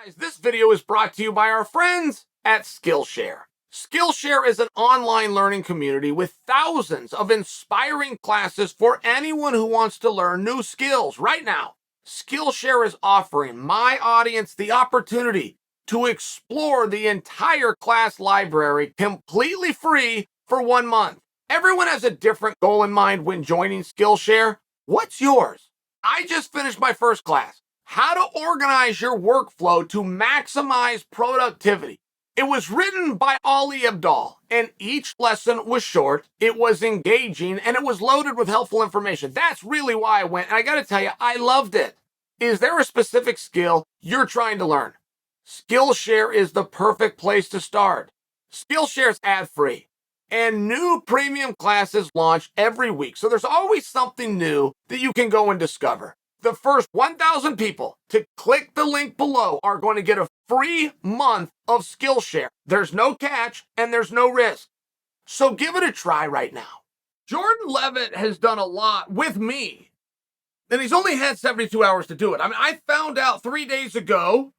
Guys, this video is brought to you by our friends at Skillshare. Skillshare is an online learning community with thousands of inspiring classes for anyone who wants to learn new skills. Right now, Skillshare is offering my audience the opportunity to explore the entire class library completely free for 1 month. Everyone has a different goal in mind when joining Skillshare. What's yours? I just finished my first class. How to organize your workflow to maximize productivity. It was written by Ali Abdaal, and each lesson was short, it was engaging, and it was loaded with helpful information. That's really why I went, and I gotta tell you, I loved it. Is there a specific skill you're trying to learn? Skillshare is the perfect place to start. Skillshare is ad-free, and new premium classes launch every week, so there's always something new that you can go and discover. The first 1,000 people to click the link below are going to get a free month of Skillshare. There's no catch and there's no risk. So give it a try right now. Jordan Levitt has done a lot with me, and he's only had 72 hours to do it. I mean, I found out 3 days ago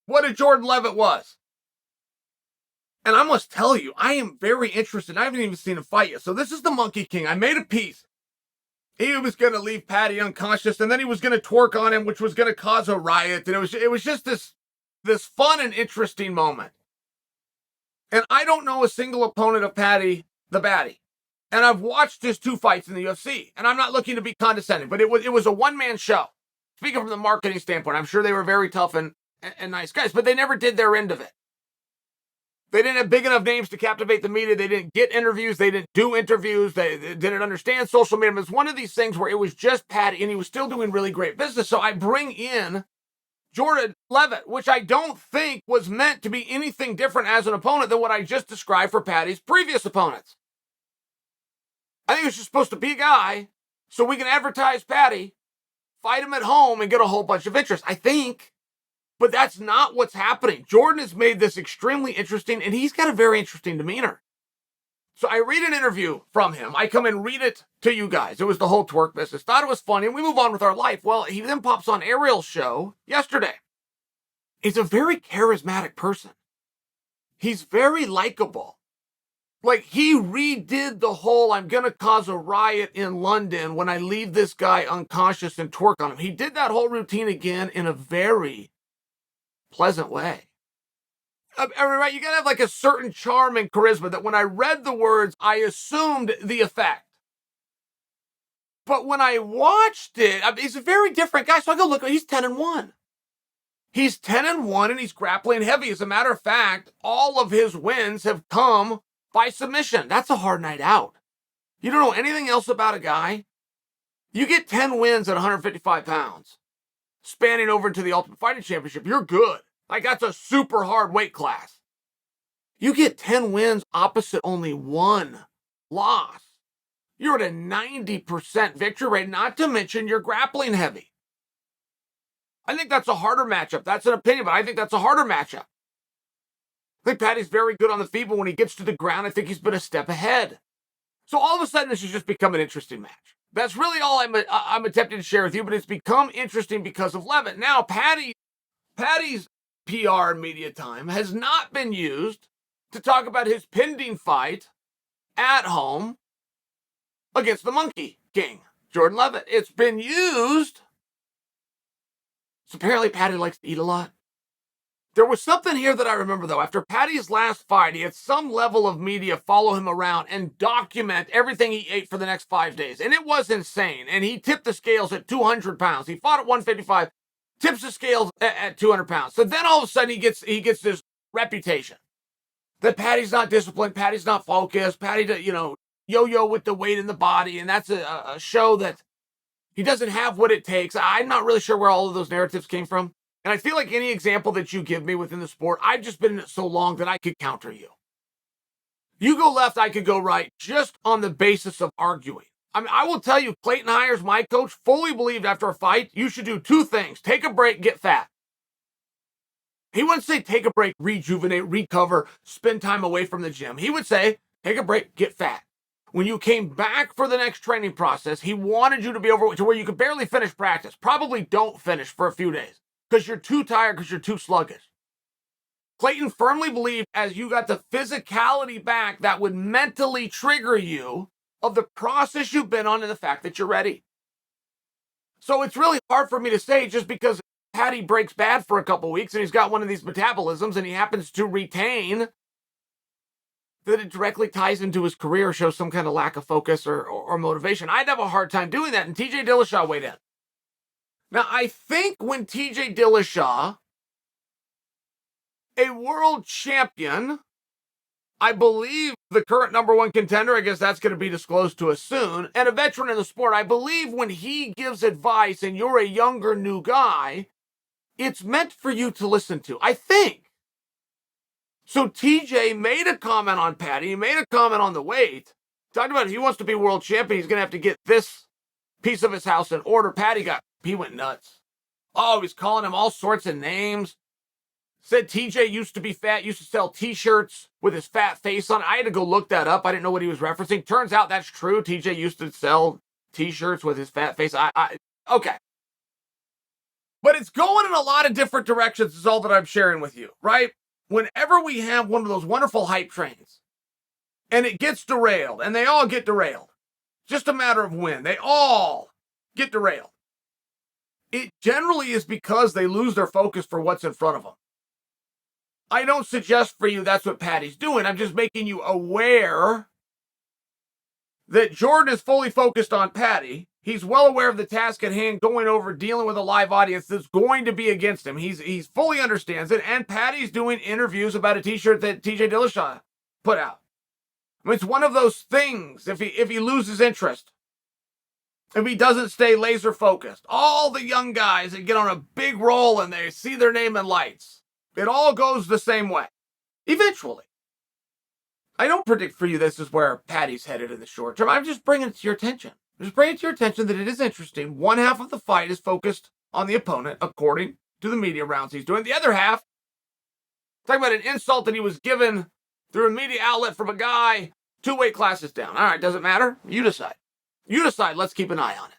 what a Jordan Levitt was. And I must tell you, I am very interested. I haven't even seen him fight yet. So this is the Monkey King. I made a piece. He was going to leave Paddy unconscious, and then he was going to twerk on him, which was going to cause a riot. And it was just this fun and interesting moment. And I don't know a single opponent of Paddy the Baddy. And I've watched his 2 fights in the UFC, and I'm not looking to be condescending, but it was a one-man show. Speaking from the marketing standpoint, I'm sure they were very tough and nice guys, but they never did their end of it. They didn't have big enough names to captivate the media. They didn't get interviews. They didn't do interviews. They didn't understand social media. It was one of these things where it was just Paddy, and he was still doing really great business. So I bring in Jordan Levitt, which I don't think was meant to be anything different as an opponent than what I just described for Paddy's previous opponents. I think it was just supposed to be a guy so we can advertise Paddy, fight him at home, and get a whole bunch of interest, I think. But that's not what's happening. Jordan has made this extremely interesting, and he's got a very interesting demeanor. So I read an interview from him. I come and read it to you guys. It was the whole twerk business. Thought it was funny, and we move on with our life. Well, he then pops on Ariel's show yesterday. He's a very charismatic person. He's very likable. Like, he redid the whole, I'm going to cause a riot in London when I leave this guy unconscious and twerk on him. He did that whole routine again in a very pleasant way. Right? You gotta have like a certain charm and charisma that when I read the words, I assumed the effect. But when I watched it, he's a very different guy. So I go look, he's 10-1. He's 10-1 and he's grappling heavy. As a matter of fact, all of his wins have come by submission. That's a hard night out. You don't know anything else about a guy. You get 10 wins at 155 pounds. Spanning over into the Ultimate Fighting Championship, you're good. Like, that's a super hard weight class. You get 10 wins opposite only 1 loss. You're at a 90% victory rate, not to mention you're grappling heavy. I think that's a harder matchup. That's an opinion, but I think that's a harder matchup. I think Paddy's very good on the feet, but when he gets to the ground, I think he's been a step ahead. So all of a sudden, this has just become an interesting match. That's really all I'm attempting to share with you, but it's become interesting because of Levitt. Now, Paddy's PR and media time has not been used to talk about his pending fight at home against the Monkey King, Jordan Levitt. It's been used. So apparently Paddy likes to eat a lot. There was something here that I remember, though. After Paddy's last fight, he had some level of media follow him around and document everything he ate for the next 5 days. And it was insane. And he tipped the scales at 200 pounds. He fought at 155, tips the scales at 200 pounds. So then all of a sudden he gets this reputation that Paddy's not disciplined, Paddy's not focused, Paddy, yo-yo with the weight in the body. And that's a show that he doesn't have what it takes. I'm not really sure where all of those narratives came from. And I feel like any example that you give me within the sport, I've just been in it so long that I could counter you. You go left, I could go right, just on the basis of arguing. I mean, I will tell you, Clayton Hires, my coach, fully believed after a fight, you should do 2 things. Take a break, get fat. He wouldn't say take a break, rejuvenate, recover, spend time away from the gym. He would say, take a break, get fat. When you came back for the next training process, he wanted you to be overweight to where you could barely finish practice. Probably don't finish for a few days. because you're too tired, because you're too sluggish. Clayton firmly believed as you got the physicality back, that would mentally trigger you of the process you've been on and the fact that you're ready. So it's really hard for me to say just because Paddy breaks bad for a couple weeks and he's got one of these metabolisms and he happens to retain, that it directly ties into his career, shows some kind of lack of focus or motivation. I'd have a hard time doing that, and TJ Dillashaw weighed in. Now, I think when TJ Dillashaw, a world champion, I believe the current number one contender, I guess that's going to be disclosed to us soon, and a veteran in the sport, I believe when he gives advice and you're a younger new guy, it's meant for you to listen to, I think. So TJ made a comment on Paddy, he made a comment on the weight, talked about if he wants to be world champion, he's going to have to get this piece of his house in order. Paddy he went nuts. Oh, he's calling him all sorts of names. Said TJ used to be fat, used to sell t-shirts with his fat face on it. I had to go look that up. I didn't know what he was referencing. Turns out that's true. TJ used to sell t-shirts with his fat face. Okay. But it's going in a lot of different directions is all that I'm sharing with you, right? Whenever we have one of those wonderful hype trains and it gets derailed, and they all get derailed, just a matter of when, they all get derailed. It generally is because they lose their focus for what's in front of them. I don't suggest for you that's what Paddy's doing. I'm just making you aware that Jordan is fully focused on Paddy. He's well aware of the task at hand, going over, dealing with a live audience that's going to be against him. He's fully understands it, and Paddy's doing interviews about a t-shirt that TJ Dillashaw put out. I mean, it's one of those things, if he loses interest, if he doesn't stay laser focused, all the young guys that get on a big roll and they see their name in lights, it all goes the same way, eventually. I don't predict for you this is where Paddy's headed in the short term. I'm just bringing it to your attention. Just bringing it to your attention that it is interesting. One half of the fight is focused on the opponent, according to the media rounds he's doing. The other half, talking about an insult that he was given through a media outlet from a guy 2 weight classes down. All right, doesn't matter. You decide. You decide. Let's keep an eye on it.